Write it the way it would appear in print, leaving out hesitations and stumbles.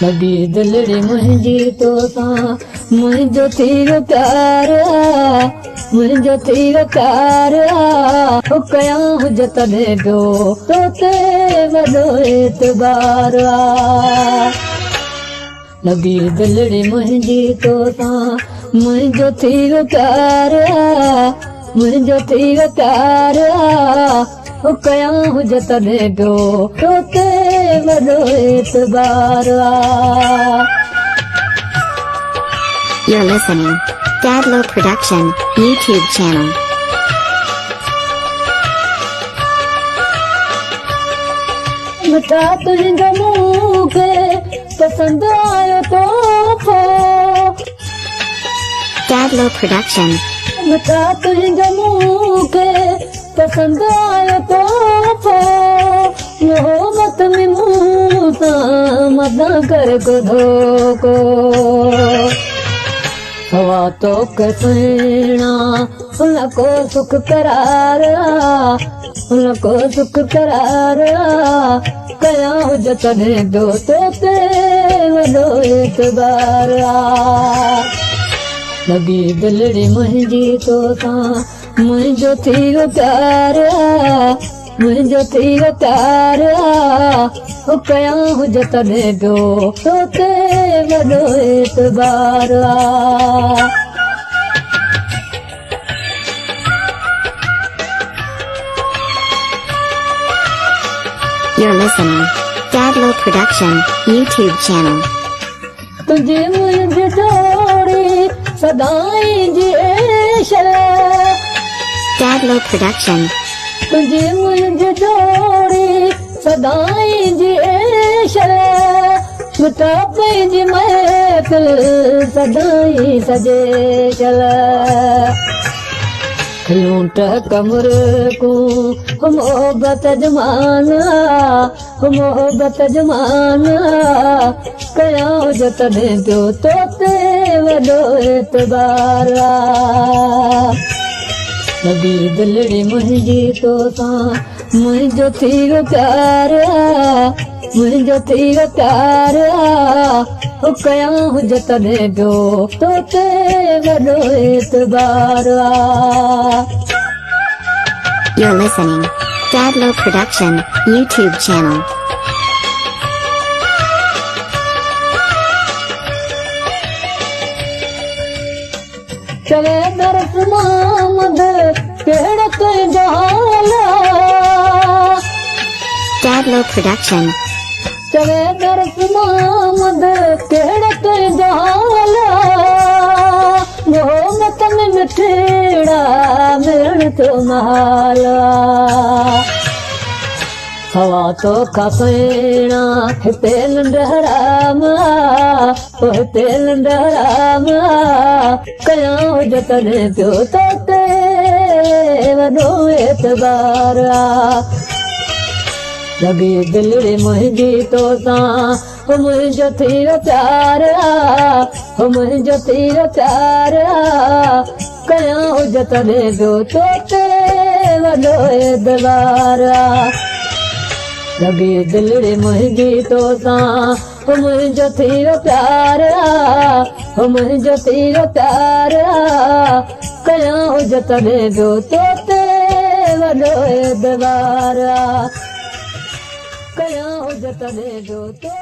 लगी दिलड़ी मुंहिंजी तोसां मुंहिंजो थी वियो प्यार मुंहिंजो थी वियो प्यार हो कयां हुज तॾहिं पियो तो ते वॾो एतबार लगी दिलड़ी मुंहिंजी तोसां मुंहिंजो थी वियो प्यार मुंहिंजो थी वियो प्यार हो कयां हुज तॾहिं पियो तो ते वॾो एतबार You're listening Dadlo Production YouTube channel. मिठा तुंहिंजो मुंहुं खे पसंदि आयो तोहफ़ो Dadlo Production. मिठा तुंहिंजो मुंहुं खे पसंदि आयो तोहफ़ो मोहबत में मुंहुं सां मदा कर को धोको हवा तो सुहिणा हुनको सुख करार हुनको सुख करार कयां हुज तॾहिं पियो तो ते वॾो एतबार लगी दिलड़ी मुंहिंजी तोसां मुंहिंजो थी वियो प्यार मुंहिंजो थी वियो प्यार हो कयां हुज तॾहिं पियो तो ते वॾो एतबार You're listening Dadlo Production YouTube channel. तुझे मुंहिंजी जोड़ी सदाई जी ऐशल Dadlo Production. तुझे मुंहिंजी जोड़ी सदाई जी ऐशल मिठा पंहिंजी महफ़िल सदाई सजे चल लूंट कमर को मोहब्बत जमाना मोहब्बत जमाना कयां हुज तॾहिं पियो तो ते वॾो एतबार लगी दिलड़ी मुंहिंजी तोसां मुंहिंजो थी वियो प्यार मुंहिंजो थी वियो प्यार हो कयां हुज तॾहिं पियो तो ते वॾो एतबार You're listening Dadlo Production YouTube channel. चवे दरस मोहम्मद कहिड़ा तुंहिंजा हाल Dadlo Production. चवे दरस मोहम्मद कहिड़ा तुंहिंजा हाल मोहम्मद में मिठड़ा मिलण तो महाल हवा तो खसैणा हिते लंडहराम हिते लंडहराम कयां हुज तॾहिं पियो तो ते वॾो एतबार लगी दिलड़ी मुंहिंजी तोसां मुंहिंजो थी वियो प्यार मुंहिंजो थी वियो प्यार कयां हुज तॾहिं पियो तो ते वॾो एतबार लगी दिलड़ी मुंहिंजी तोसां मुंहिंजो थी वियो प्यार मुंहिंजो थी वियो प्यार कयां हुज तॾहिं पियो तो ते वॾो एतबार कयां हुज तॾहिं पियो तो